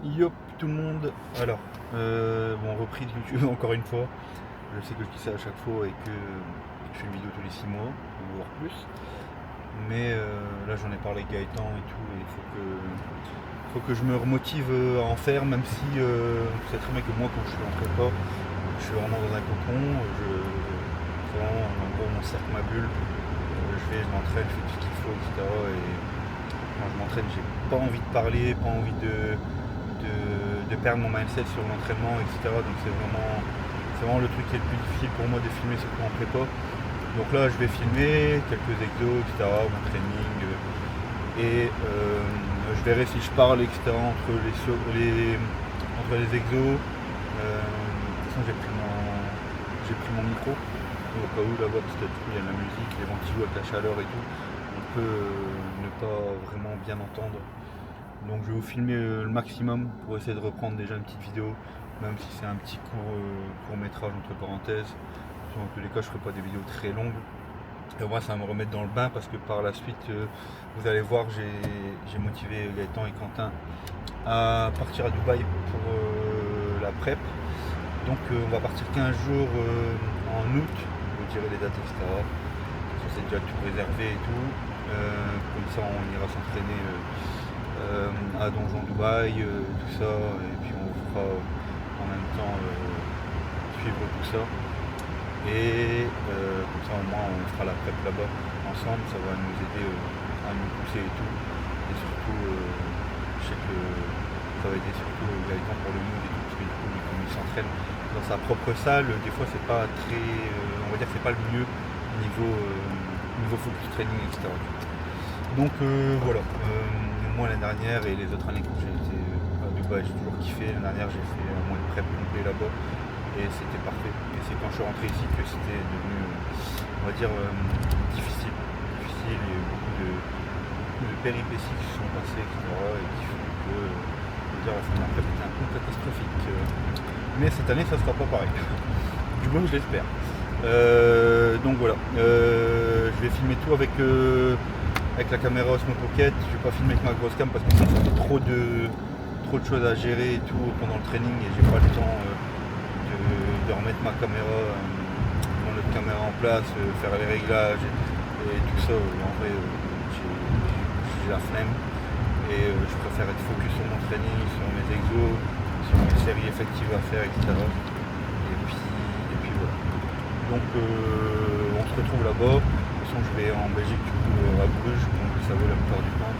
Yop tout le monde. Alors, bon, reprise YouTube encore une fois. Je sais que je dis ça à chaque fois et que je fais une vidéo tous les 6 mois, voire plus. Mais là j'en ai parlé avec Gaëtan et tout, et faut que je me remotive à en faire, même si vous savez très bien que moi quand je suis en prépa, je suis vraiment dans un cocon, c'est vraiment en gros mon cercle, ma bulle, je m'entraîne, je fais tout ce qu'il faut, etc. Et quand je m'entraîne, j'ai pas envie de parler, pas envie de perdre mon mindset sur l'entraînement, etc. Donc c'est vraiment le truc qui est le plus difficile pour moi de filmer, surtout en prépa. Donc là, je vais filmer quelques exos, etc., mon training, et je verrai si je parle, etc., entre les exos. De toute façon, j'ai pris mon micro, au cas où là-bas, parce qu'il y a de la musique, les ventilos avec la chaleur et tout, on peut ne pas vraiment bien entendre. Donc je vais vous filmer le maximum pour essayer de reprendre déjà une petite vidéo, même si c'est un petit court métrage entre parenthèses. Dans tous les cas, je ne ferai pas des vidéos très longues. Et moi, ça va me remettre dans le bain parce que par la suite, vous allez voir, j'ai motivé Gaëtan et Quentin à partir à Dubaï pour la prep. Donc on va partir 15 jours en août, je vous dirai les dates, etc. Ça, c'est déjà tout réservé et tout. Comme ça, on ira s'entraîner à Donjon Dubaï, tout ça, et puis on fera en même temps suivre tout ça. Et comme ça au moins on fera la prep là-bas ensemble, ça va nous aider à nous pousser et tout. Et surtout, je sais que ça va aider surtout Gaëtan pour le mood et tout, parce que du coup, comme il s'entraîne dans sa propre salle, des fois c'est pas très, on va dire que c'est pas le mieux niveau focus training, etc. Donc voilà, moi l'année dernière et les autres années quand j'ai été à Dubaï, j'ai toujours kiffé. L'année dernière j'ai fait un mois de prep complet là-bas et c'était parfait. Et c'est quand je suis rentré ici que c'était devenu, on va dire, difficile. Il y a eu beaucoup de péripéties qui se sont passées, etc. et qui font que, on va dire, la fin de la prep était un peu catastrophique. Mais cette année ça sera pas pareil. Du moins je l'espère. Donc voilà, je vais filmer tout avec la caméra Osmo Pocket. Je vais pas filmer avec ma grosse cam parce que ça fait trop de choses à gérer et tout pendant le training et j'ai pas le temps de remettre ma caméra, mon autre caméra en place, faire les réglages et tout ça. En vrai, j'ai la flemme et je préfère être focus sur mon training, sur mes exos, sur mes séries effectives à faire, etc. Et puis voilà. Donc on se retrouve là-bas. De toute façon, je vais en Belgique, du coup, à Bruges, donc ça vaut la plupart du temps.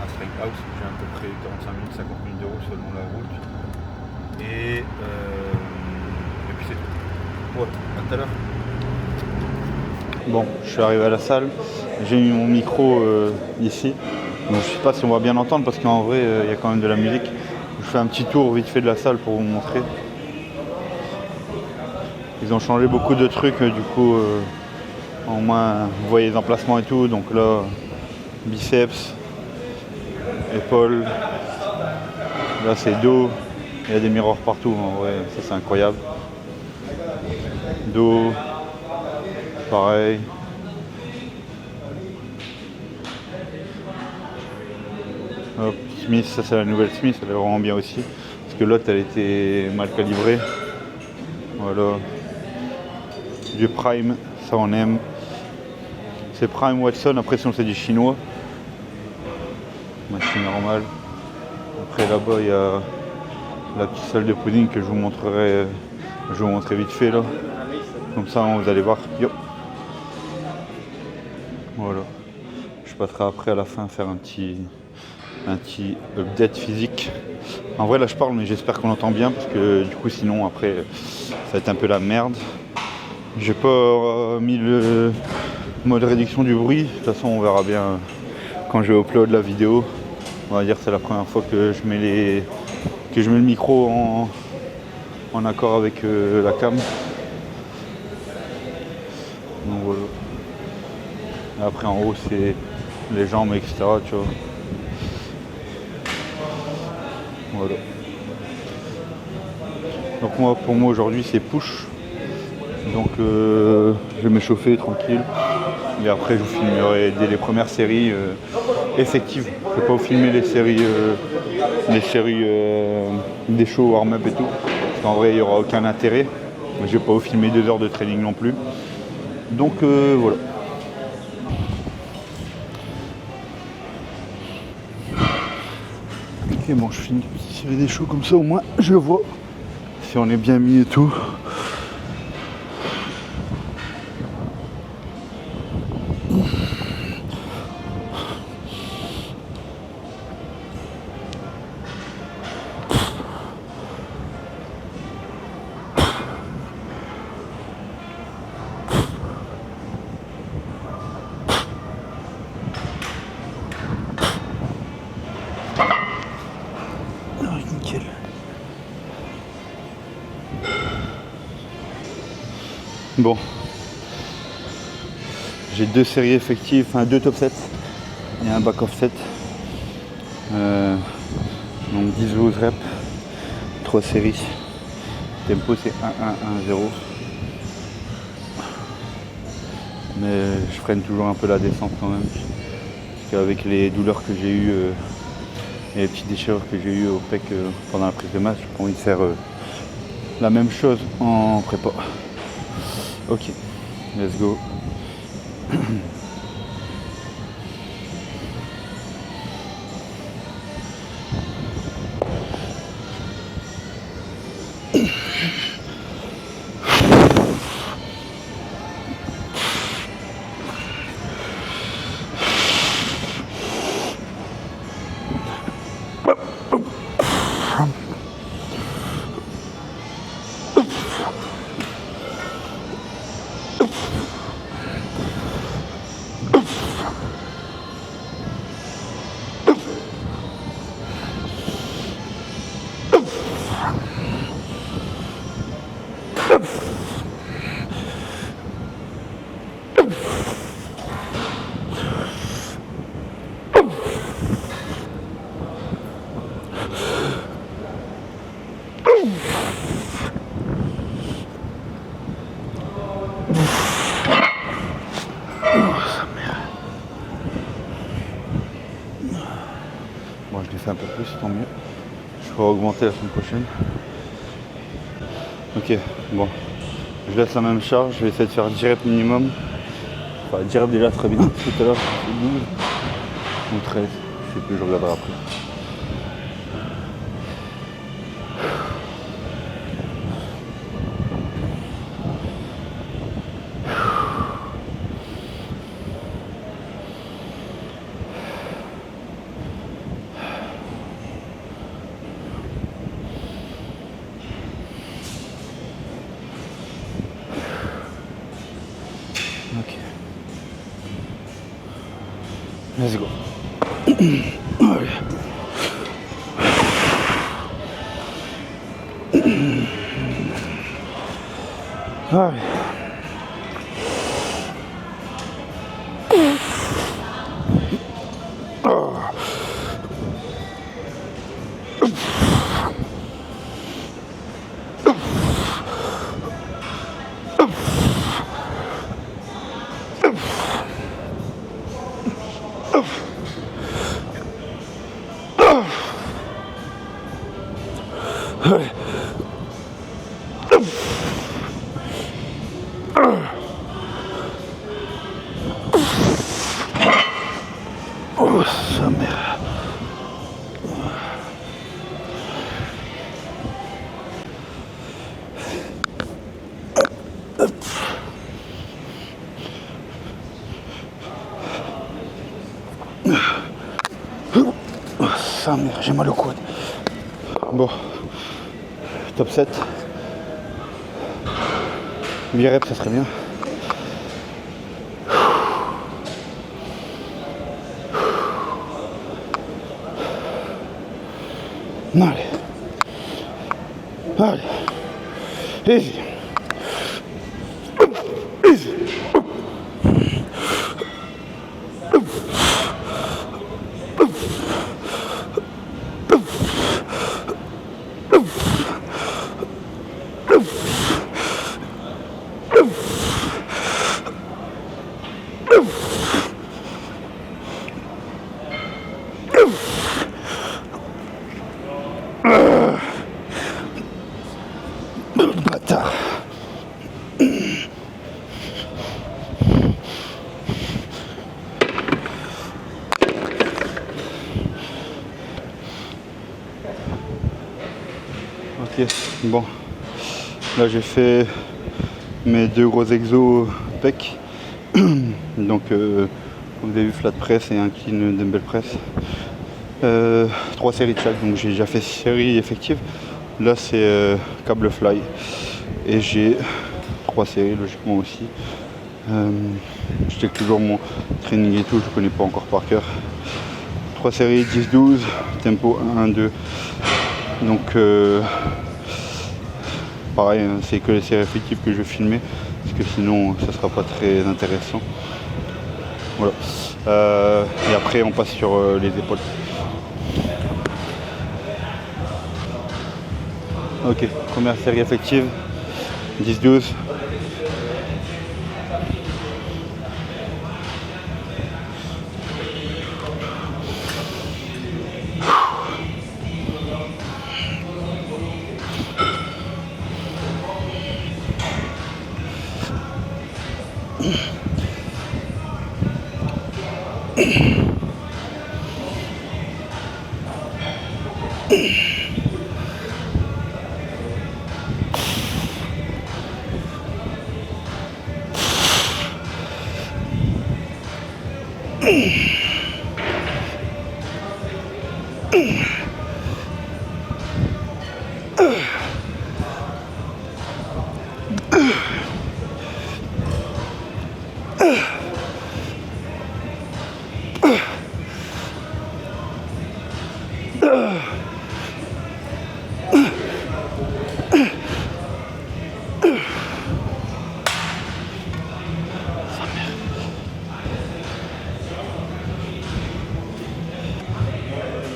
À Strike House, j'ai à peu près 45 minutes, 50 minutes d'euros selon la route. Et puis c'est tout. Voilà, à tout à l'heure. Bon, je suis arrivé à la salle. J'ai mis mon micro ici. Donc je sais pas si on va bien entendre parce qu'en vrai, il y a quand même de la musique. Je fais un petit tour vite fait de la salle pour vous montrer. Ils ont changé beaucoup de trucs, du coup, au moins vous voyez les emplacements et tout. Donc là, biceps, épaules, là c'est dos. Il y a des miroirs partout, en vrai, ça c'est incroyable. Dos, pareil. Hop, Smith, ça c'est la nouvelle Smith, elle est vraiment bien aussi. Parce que l'autre elle était mal calibrée. Voilà. Du Prime, ça on aime. C'est Prime Watson, après sinon c'est du chinois. Machine normale. Après là-bas il y a la petite salle de pudding que je vous montrerai vite fait là. Comme ça vous allez voir. Yo. Voilà. Je passerai après à la fin faire un petit update physique. En vrai là je parle mais j'espère qu'on entend bien parce que du coup sinon après ça va être un peu la merde. J'ai pas mis le mode réduction du bruit. De toute façon on verra bien quand je vais upload la vidéo. On va dire que c'est la première fois que je mets le micro en accord avec la cam. Donc voilà. Et après en haut c'est les jambes, etc. Tu vois. Voilà. Donc moi pour moi aujourd'hui c'est push. Donc je vais m'échauffer tranquille. Et après je vous filmerai dès les premières séries effectives. Je ne vais pas vous filmer les séries les séries des shows warm-up et tout. Parce qu'en vrai, il n'y aura aucun intérêt. Je vais pas vous filmer 2 heures de training non plus. Donc voilà. Ok, bon, je finis une petite série des shows comme ça, au moins je vois si on est bien mis et tout. Nickel. Bon, j'ai 2 séries effectives, enfin 2 top 7 et un back off 7. Donc 10-12 reps, 3 séries. Tempo c'est 1-1-1-0. Mais je freine toujours un peu la descente quand même. Parce qu'avec les douleurs que j'ai eues et les petites déchirures que j'ai eues au pec pendant la prise de masse, j'ai pas envie de faire la même chose en prépa. Ok, let's go. Bon, je l'ai fait un peu plus, tant mieux. Je pourrai augmenter la semaine prochaine. Ok, bon. Je laisse la même charge, je vais essayer de faire 10 reps minimum. Enfin, 10 reps déjà très bien. Tout à l'heure, j'ai fait 12 ou 13. Je sais plus, je regarderai après. Ok. Let's go. Allez. Allez. Allez. Oh, sa mère. Oh, sa mère, j'ai mal au coude. Bon. Top 7. 8 reps, ça serait bien. Allez. Allez. Easy. Easy. Ok, bon, là j'ai fait mes 2 gros exos pec. Donc comme vous avez vu, flat press et un clean dumbbell press. 3 séries de chaque, donc j'ai déjà fait 6 séries effectives. Là c'est câble fly et j'ai 3 séries logiquement aussi. Je check toujours mon training et tout, je connais pas encore par cœur. 3 séries 10-12, tempo 1-2. Donc pareil, hein, c'est que les séries effectives que je vais filmer parce que sinon ça sera pas très intéressant. Voilà. Et après on passe sur les épaules. Ok, première série effective, 10-12.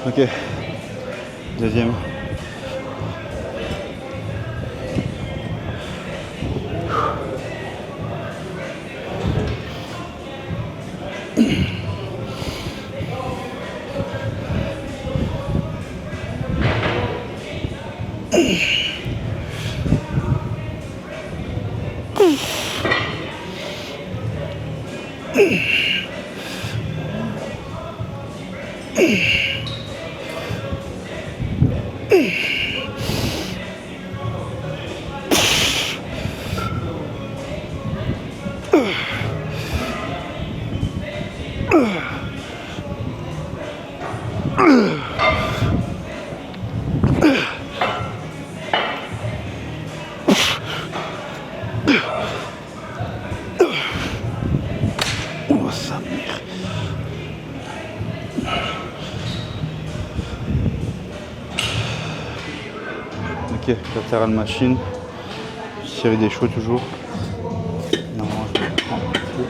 Ok, deuxième. Oh sa mère. Ok, latéral machine. Série des cheveux toujours. Normalement je vais prendre un peu.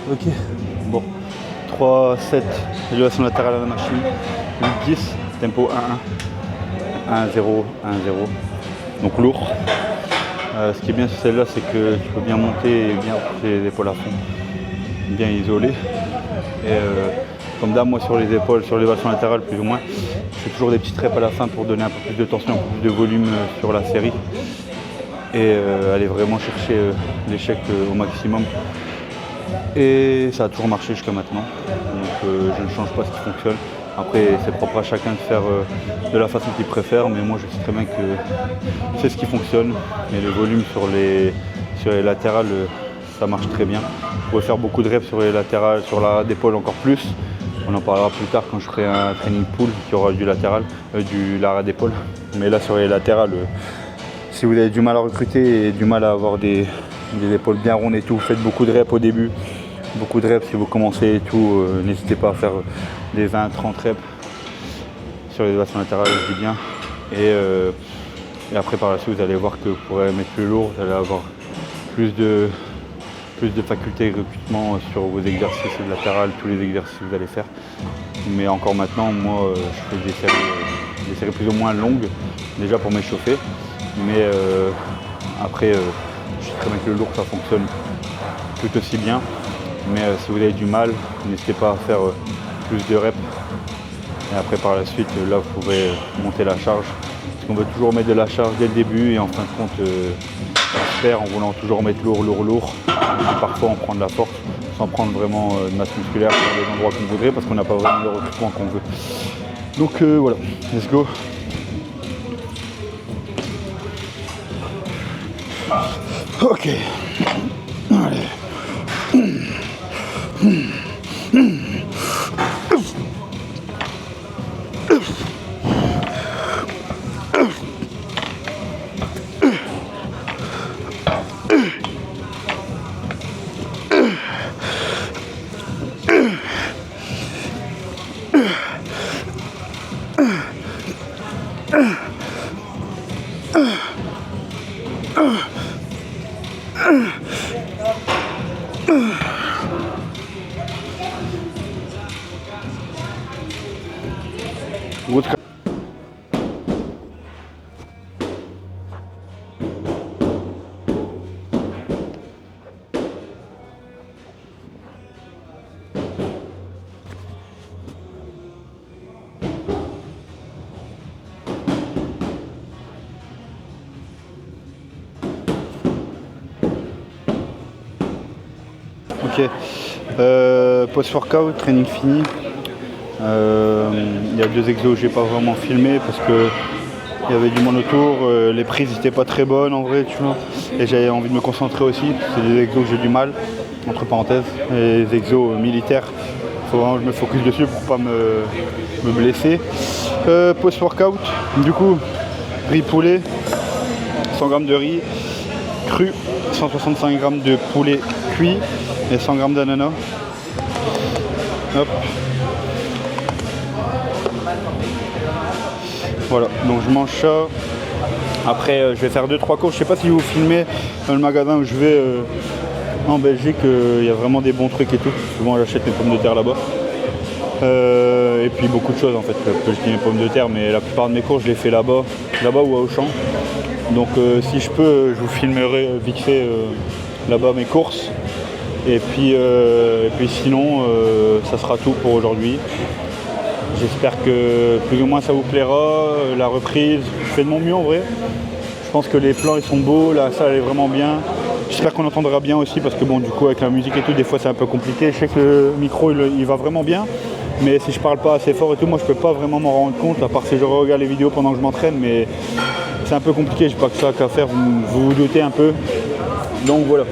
Ok, bon, 3-7, élévation latérale à la machine, 8-10, tempo 1-1, 1-0, 1-0, donc lourd. Ce qui est bien sur celle-là, c'est que tu peux bien monter et bien pousser les épaules à fond, bien isolé. Et comme d'hab, moi sur les épaules, sur l'élévation latérale plus ou moins, je fais toujours des petites reps à la fin pour donner un peu plus de tension, un peu plus de volume sur la série. Et aller vraiment chercher l'échec au maximum. Et ça a toujours marché jusqu'à maintenant, donc je ne change pas ce qui fonctionne. Après c'est propre à chacun de faire de la façon qu'il préfère, mais moi je sais très bien que c'est ce qui fonctionne. Et le volume sur les latérales, ça marche très bien. Vous pouvez faire beaucoup de reps sur les latérales, sur la d'épaule encore plus. On en parlera plus tard quand je ferai un training pool qui aura du latéral, du lara d'épaule. Mais là sur les latérales, si vous avez du mal à recruter et du mal à avoir des épaules bien rondes et tout, faites beaucoup de reps au début. Beaucoup de reps si vous commencez et tout, n'hésitez pas à faire des 20-30 reps sur l'élévation latérale, je dis bien. Et après par la suite vous allez voir que vous pourrez mettre plus lourd, vous allez avoir plus de facultés de recrutement sur vos exercices latérales, tous les exercices que vous allez faire. Mais encore maintenant, moi je fais des séries plus ou moins longues, déjà pour m'échauffer. Mais après, je sais très bien que le lourd ça fonctionne tout aussi bien. Mais si vous avez du mal, n'hésitez pas à faire plus de reps. Et après par la suite, là vous pourrez monter la charge. Parce qu'on veut toujours mettre de la charge dès le début et en fin de compte, on se perd en voulant toujours mettre lourd. Et parfois on prend de la force sans prendre vraiment de masse musculaire sur les endroits qu'on voudrait parce qu'on n'a pas vraiment le recrutement qu'on veut. Donc voilà, let's go. Ok. Allez. Ok, post-workout, training fini. Il y a 2 exos que j'ai pas vraiment filmé parce que il y avait du monde autour, les prises n'étaient pas très bonnes en vrai, tu vois. Et j'avais envie de me concentrer aussi, c'est des exos que j'ai du mal, entre parenthèses. Et les exos militaires, il faut vraiment que je me focus dessus pour pas me blesser. Post-workout, du coup, riz poulet, 100 g de riz cru, 165 g de poulet cuit et 100 g d'ananas. Hop. Voilà, donc je mange ça. Après je vais faire 2-3 courses. Je sais pas si vous filmez dans le magasin où je vais en Belgique, il y a vraiment des bons trucs et tout. Souvent j'achète mes pommes de terre là-bas. Et puis beaucoup de choses en fait. Je dis mes pommes de terre, mais la plupart de mes courses je les fais là-bas ou à Auchan. Donc si je peux, je vous filmerai vite fait là-bas mes courses. Et puis sinon, ça sera tout pour aujourd'hui. J'espère que plus ou moins ça vous plaira, la reprise. Je fais de mon mieux en vrai. Je pense que les plans ils sont beaux, la salle est vraiment bien. J'espère qu'on entendra bien aussi parce que bon du coup avec la musique et tout, des fois c'est un peu compliqué. Je sais que le micro il va vraiment bien. Mais si je parle pas assez fort et tout, moi je peux pas vraiment m'en rendre compte, à part si je regarde les vidéos pendant que je m'entraîne, mais c'est un peu compliqué, j'ai pas que ça qu'à faire, vous doutez un peu. Donc voilà,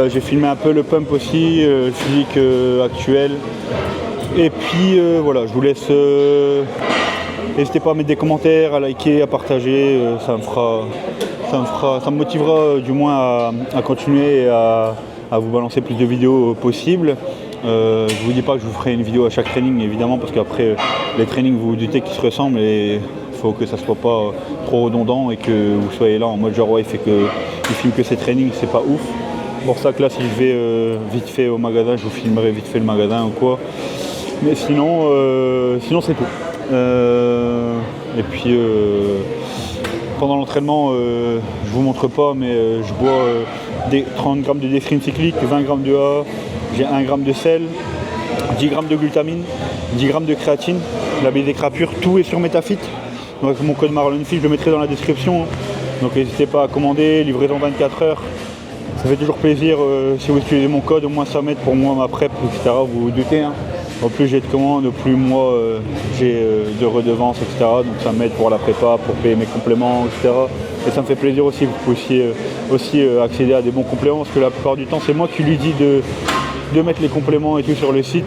j'ai filmé un peu le pump aussi, le physique actuel. Et puis voilà, je vous laisse. N'hésitez pas à mettre des commentaires, à liker, à partager, ça me motivera du moins à continuer et à vous balancer plus de vidéos possibles. Je vous dis pas que je vous ferai une vidéo à chaque training évidemment parce qu'après les trainings vous vous doutez qu'ils se ressemblent et il faut que ça soit pas trop redondant et que vous soyez là en mode genre ouais il filme que ses trainings, c'est pas ouf. C'est pour ça que là si je vais vite fait au magasin, je vous filmerai vite fait le magasin ou quoi. Mais sinon c'est tout. Et puis pendant l'entraînement, je vous montre pas mais je bois 30 g de défrine cyclique, 20 g de A, j'ai 1 g de sel, 10 g de glutamine, 10 g de créatine, la BDCRA pure, tout est sur Metafit. Donc avec mon code MarlonFit, je le mettrai dans la description. Donc n'hésitez pas à commander, livraison 24 heures. Ça fait toujours plaisir si vous utilisez mon code, au moins ça m'aide pour moi, ma prep, etc. Vous vous doutez. Hein. Au plus j'ai de commandes, au plus moi j'ai de redevances, etc. Donc ça m'aide pour la prépa, pour payer mes compléments, etc. Et ça me fait plaisir aussi que vous puissiez aussi accéder à des bons compléments parce que la plupart du temps c'est moi qui lui dis de mettre les compléments et tout sur le site.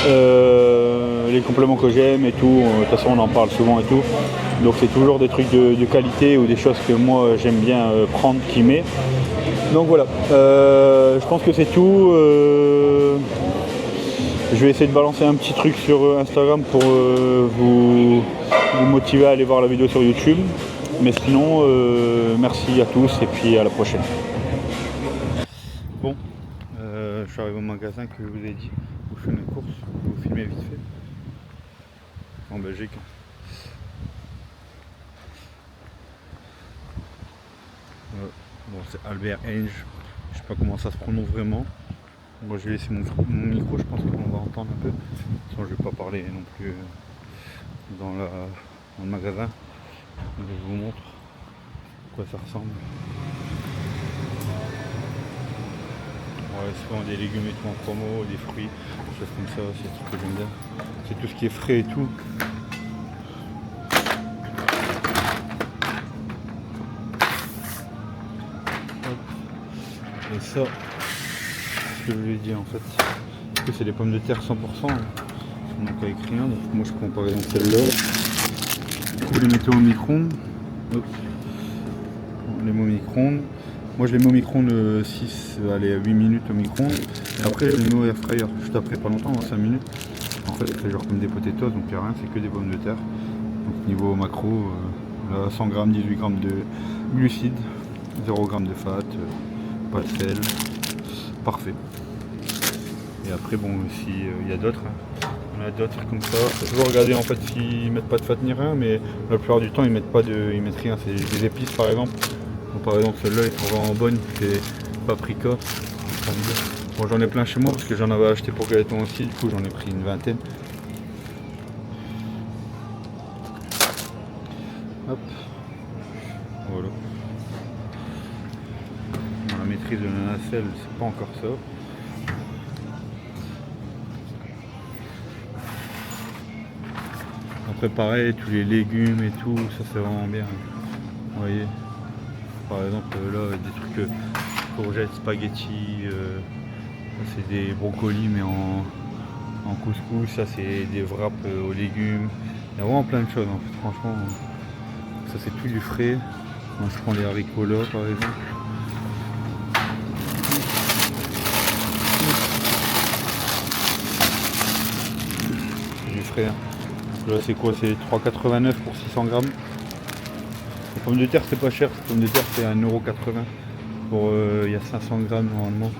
Les compléments que j'aime et tout, de toute façon on en parle souvent et tout. Donc c'est toujours des trucs de qualité ou des choses que moi j'aime bien prendre, qui met. Donc voilà, je pense que c'est tout. Je vais essayer de balancer un petit truc sur Instagram pour vous motiver à aller voir la vidéo sur YouTube. Mais sinon, merci à tous et puis à la prochaine. Bon, je suis arrivé au magasin que je vous ai dit où je fais mes courses. Je vais vous filmer vite fait. En Belgique. Bon, c'est Albert Heijn. Je sais pas comment ça se prononce vraiment. Moi, je vais laisser mon micro, je pense qu'on va entendre un peu. Sinon, je vais pas parler non plus dans le magasin. Donc, je vous montre à quoi ça ressemble. Ouais, c'est souvent des légumes et tout en promo, des fruits, des choses comme ça, c'est des trucs que j'aime bien. C'est tout ce qui est frais et tout. Hop. Et ça, ce que je voulais dire en fait, c'est des pommes de terre 100%. Donc avec rien, donc moi je prends par exemple celle-là. Vous les mettez au micro-ondes. On les met au micro-ondes. Moi je les mets au micro-ondes 8 minutes au micro-ondes. Après je les mets au air fryer, juste après, pas longtemps, 5 minutes. En fait c'est genre comme des potatoes, donc il n'y a rien, c'est que des pommes de terre. Donc niveau macro, là, 100 g, 18 g de glucides, 0 g de fat, pas de sel, parfait. Et après bon, si il y a d'autres, on a d'autres comme ça. Faut toujours regarder en fait s'ils mettent pas de fat ni rien, mais la plupart du temps ils mettent rien, c'est des épices par exemple. Donc, par exemple celle-là ils sont vraiment bonnes, c'est paprika. Bon j'en ai plein chez moi parce que j'en avais acheté pour Gaëtan aussi, du coup j'en ai pris une vingtaine. Hop. Voilà. Dans la maîtrise de la nacelle, c'est pas encore ça. Après pareil, tous les légumes et tout, ça c'est vraiment bien. Vous voyez. Par exemple là des trucs courgettes, spaghettis, c'est des brocolis mais en couscous, ça c'est des wraps aux légumes. Il y a vraiment plein de choses en fait, franchement. Ça c'est tout du frais. Moi je prends les haricots là par exemple. C'est du frais. Là c'est quoi? C'est 3,89 pour 600 g. Les pommes de terre c'est pas cher, les pommes de terre c'est 1,80 €. Pour il y a 500 g normalement.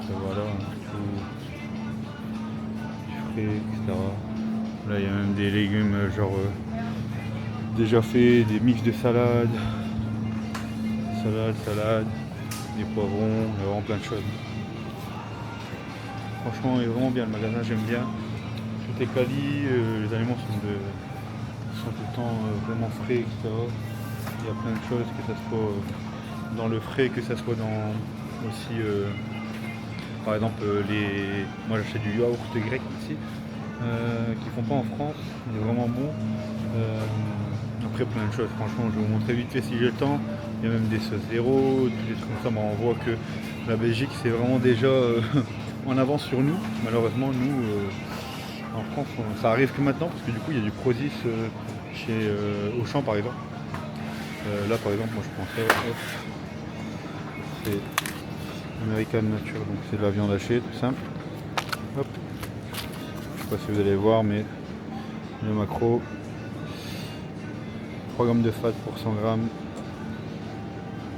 Voilà, tout du frais, etc. Là il y a même des légumes genre déjà faits, des mix de salade, des poivrons, il y a vraiment plein de choses. Franchement il est vraiment bien le magasin, j'aime bien. Tout est quali, les aliments sont tout le temps vraiment frais, etc. Il y a plein de choses, que ça soit dans le frais, que ça soit dans aussi par exemple moi j'achète du yaourt grec ici qu'ils font pas en France, il est vraiment bon. Après plein de choses, franchement je vais vous montrer vite fait si j'ai le temps. Il y a même des sauces zéro, tous des trucs comme ça, mais on voit que la Belgique c'est vraiment déjà en avance sur nous. Malheureusement nous en France ça arrive que maintenant parce que du coup il y a du Prozis chez Auchan par exemple. Là par exemple moi je prends ça, c'est American Nature, donc c'est de la viande hachée tout simple. Hop. Je sais pas si vous allez voir mais le macro 3 g de fat pour 100 g,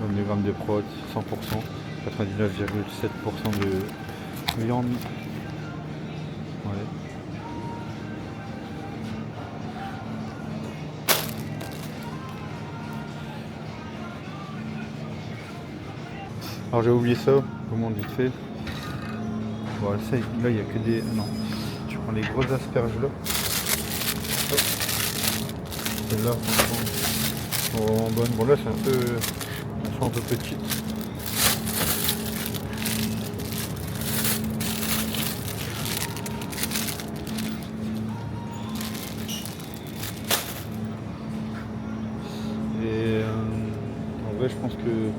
22 g de prot, 100%, 99,7% de viande. Ouais. Alors j'ai oublié ça, je vous montre vite fait. Bon, ça, là il n'y a que des... Non, tu prends les grosses asperges là. Celles-là, franchement, sont vraiment bonnes. Bon là c'est un peu... Elles sont un peu petites. Et en vrai je pense que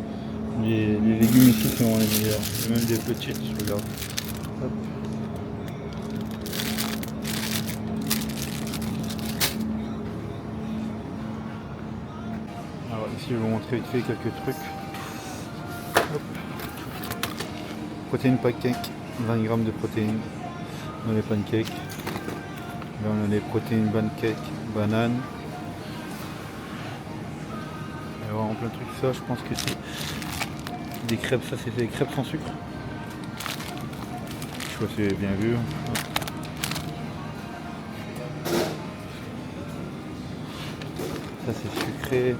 les légumes ici sont les meilleurs. Et même des petites, je regarde. Hop. Alors ici je vais vous montrer vite fait quelques trucs. Hop. protéines pancakes, 20 grammes de protéines dans les pancakes. Là on a les protéines pancakes, bananes. Il y a vraiment plein de trucs. Ça je pense que c'est des crêpes, ça c'est des crêpes sans sucre. Je sais pas si vous avez bien vu. Ça c'est sucré.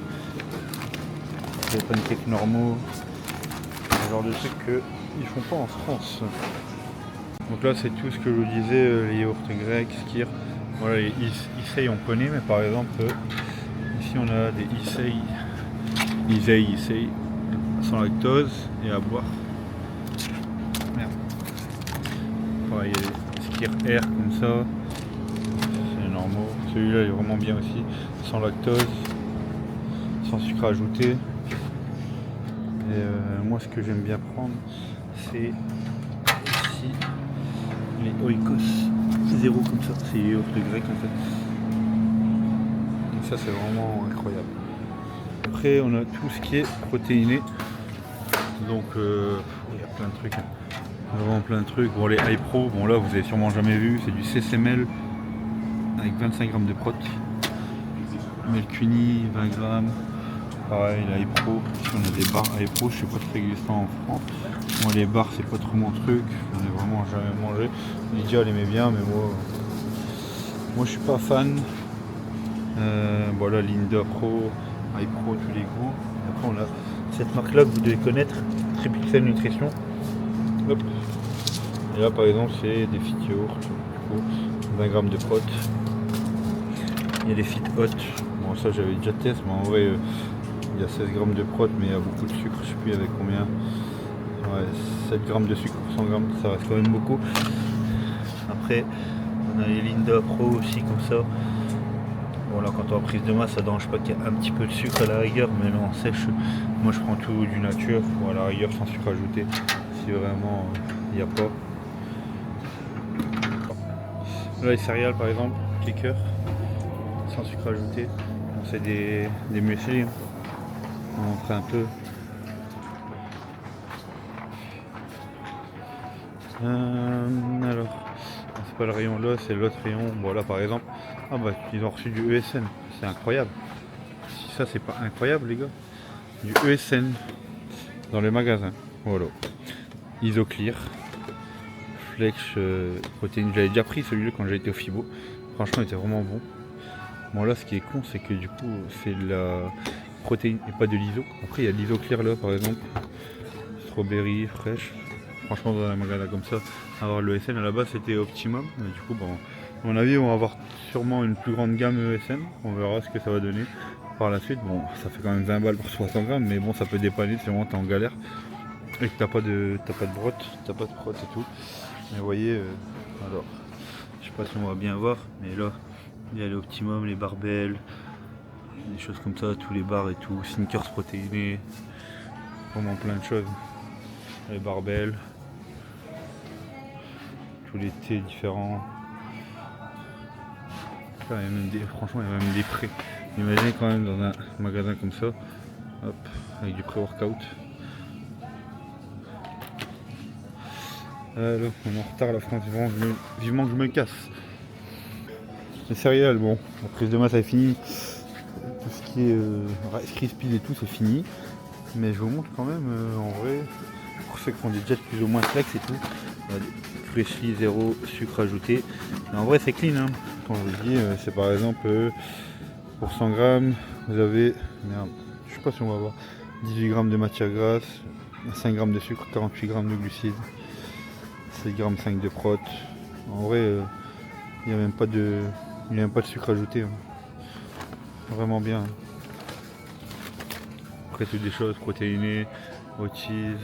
Les pancakes normaux. Le genre de trucs qu'ils font pas en France. Donc là c'est tout ce que je vous disais, les yaourts grecs, skyr. Voilà, les Issei on connaît, mais par exemple ici on a des Issei sans lactose et à boire. Merde. Pareil, il y a des skyr R comme ça. C'est normaux. Celui-là il est vraiment bien aussi. Sans lactose, sans sucre ajouté. Et moi ce que j'aime bien prendre c'est ici les oikos, c'est zéro comme ça, c'est yaourt grec en fait. Donc ça c'est vraiment incroyable. Après on a tout ce qui est protéiné. Donc il y a plein de trucs. Vraiment plein de trucs. Bon les iPro, bon là vous avez sûrement jamais vu, c'est du CCML avec 25 grammes de prot. Melcuni 20 grammes. Pareil, la iPro, ici on a des barres iPro, je sais pas très existant en France. Moi les barres c'est pas trop mon truc, j'en ai vraiment jamais mangé. Lydia elle aimait bien mais moi je suis pas fan. Voilà Linda Pro, iPro tous les goûts. Après on a cette marque là que vous devez connaître, Tripixel Nutrition. Hop. Et là par exemple c'est des fit yaourt, 20 grammes de prot. Il y a les fit hot, bon ça j'avais déjà testé mais en vrai il y a 16 grammes de prot mais il y a beaucoup de sucre, je sais plus avec combien. Ouais, 7 grammes de sucre pour 100 grammes, ça reste quand même beaucoup. Après on a les Linda Pro aussi comme ça. Bon là quand on a prise de masse ça dérange pas qu'il y a un petit peu de sucre à la rigueur, mais là en sèche moi je prends tout du nature, ou à la rigueur sans sucre ajouté si vraiment il n'y a pas. Là les céréales par exemple, Kicker, sans sucre ajouté. C'est des muesli. On va montrer un peu. Alors, c'est pas le rayon là, c'est l'autre rayon. Bon là par exemple, ah bah ils ont reçu du ESN, c'est incroyable. Si ça c'est pas incroyable les gars, du ESN dans les magasins. Voilà. Isoclear, Flex, protéines. J'avais déjà pris celui-là quand j'ai été au Fibo. Franchement il était vraiment bon. Bon là ce qui est con c'est que du coup c'est de la protéine et pas de l'iso. Après il y a de l'isoclear là par exemple. Strawberry, fraîche. Franchement dans un magasin comme ça, avoir le ESN à la base c'était optimum. Mais du coup bon, à mon avis on va avoir sûrement une plus grande gamme ESN. On verra ce que ça va donner par la suite. Bon ça fait quand même 20 balles pour 60 grammes, mais bon ça peut dépanner si vraiment t'es en galère et que t'as pas de brotte, t'as pas de prot et tout. Mais vous voyez, alors je sais pas si on va bien voir, mais là il y a l'optimum, les barbelles, des choses comme ça, tous les bars et tout, sneakers protéinés, vraiment plein de choses. Les barbelles, tous les thés différents. Là, il y a même franchement il y a même des prêts. Imaginez quand même dans un magasin comme ça, hop, avec du pré-workout. Là, on est en retard la France, vivement que je me casse. Les céréales, bon, la prise de masse est finie. Tout ce qui est Rice Krispies et tout c'est fini. Mais je vous montre quand même en vrai, pour ceux qui font des jets plus ou moins flex et tout, Freshly 0 sucre ajouté. Mais en vrai c'est clean hein. Quand je vous dis c'est par exemple pour 100 grammes vous avez, merde, je sais pas si on va voir, 18 grammes de matière grasse, 5 grammes de sucre, 48 grammes de glucides, 7 grammes 5 de prot. En vrai il n'y a même pas de sucre ajouté hein. Vraiment bien hein. Après toutes des choses protéinées, au cheese,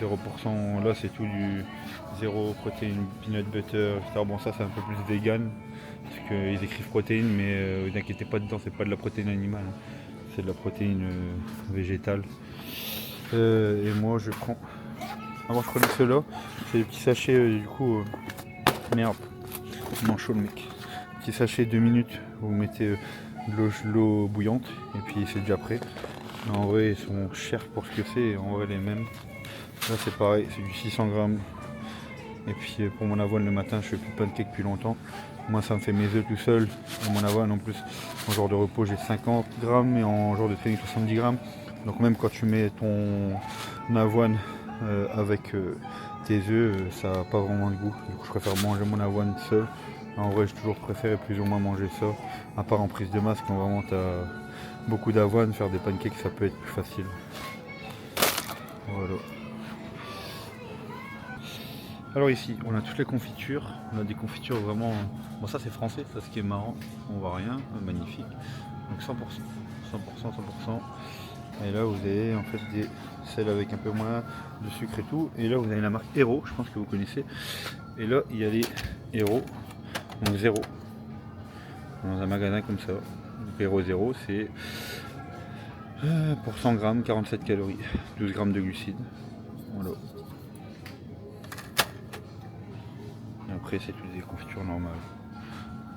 0%, là c'est tout du 0 protéines, peanut butter, etc. Bon ça c'est un peu plus vegan, parce qu'ils écrivent protéines, mais ne vous inquiétez pas dedans, c'est pas de la protéine animale, c'est de la protéine végétale. Et moi je prends, moi je prenais ceux-là, c'est des petits sachets du coup, merde, mon chaud le mec, petit sachet 2 minutes, vous mettez de l'eau bouillante et puis c'est déjà prêt. Mais en vrai ils sont chers pour ce que c'est, et en vrai les mêmes Là c'est pareil, c'est du 600 grammes. Et puis pour mon avoine le matin, je fais plus de pancake depuis longtemps. Moi ça me fait mes œufs tout seul. Et mon avoine en plus, en jour de repos j'ai 50 grammes et en jour de training 70 grammes. Donc même quand tu mets ton avoine avec tes œufs, ça n'a pas vraiment de goût. Du coup je préfère manger mon avoine seul. En vrai j'ai toujours préféré plus ou moins manger ça. À part en prise de masse, quand vraiment tu as beaucoup d'avoine, faire des pancakes ça peut être plus facile. Voilà. Alors ici, on a toutes les confitures. On a des confitures vraiment... Bon ça c'est français, ça ce qui est marrant. On voit rien, magnifique. Donc 100%, 100%, 100%. Et là vous avez en fait celles avec un peu moins de sucre et tout. Et là vous avez la marque Hero, je pense que vous connaissez. Et là il y a les Hero, donc 0. Dans un magasin comme ça. Donc Hero 0 c'est pour 100 grammes, 47 calories, 12 grammes de glucides. Voilà. Et après c'est toutes des confitures normales.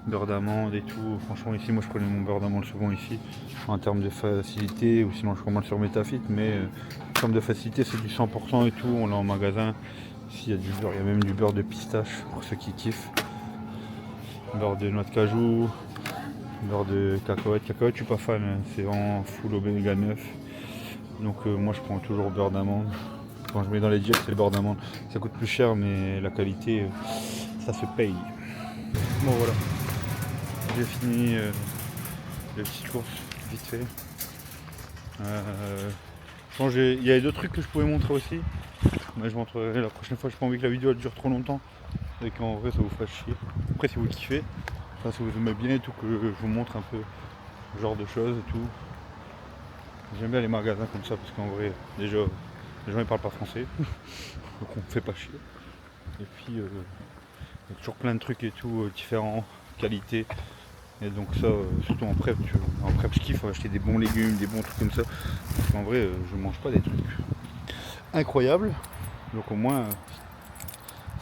Beurre d'amande et tout. Franchement ici moi je prenais mon beurre d'amande souvent ici. En termes de facilité, ou sinon je commande sur Metafit, mais en termes de facilité c'est du 100% et tout. On l'a en magasin. Ici il y a du beurre, il y a même du beurre de pistache pour ceux qui kiffent. Beurre de noix de cajou, beurre de cacahuète. Cacahuète je suis pas fan, hein. C'est vraiment full oméga 9. Donc moi je prends toujours beurre d'amande. Quand je mets dans les diètes c'est le beurre d'amande. Ça coûte plus cher mais la qualité ça se paye. Bon voilà. J'ai fini les petites courses vite fait. Il y avait d'autres trucs que je pouvais montrer aussi. Mais je montrerai la prochaine fois. J'ai pas envie que la vidéo elle dure trop longtemps. Et qu'en vrai ça vous fasse chier. Après si vous kiffez, enfin, si vous aimez bien et tout, que je vous montre un peu ce genre de choses et tout. J'aime bien les magasins comme ça parce qu'en vrai déjà les gens ils parlent pas français. Donc on me fait pas chier. Et puis il y a toujours plein de trucs et tout, différents, qualités. Et donc ça, surtout en prep, en prep je kiffe acheter des bons légumes, des bons trucs comme ça. Parce qu'en vrai, je mange pas des trucs incroyables. Donc au moins,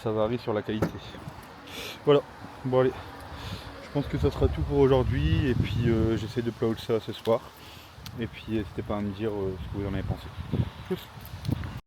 ça varie sur la qualité. Voilà, bon allez. Je pense que ça sera tout pour aujourd'hui. Et puis j'essaie de upload ça ce soir. Et puis n'hésitez pas à me dire ce que vous en avez pensé. Plus.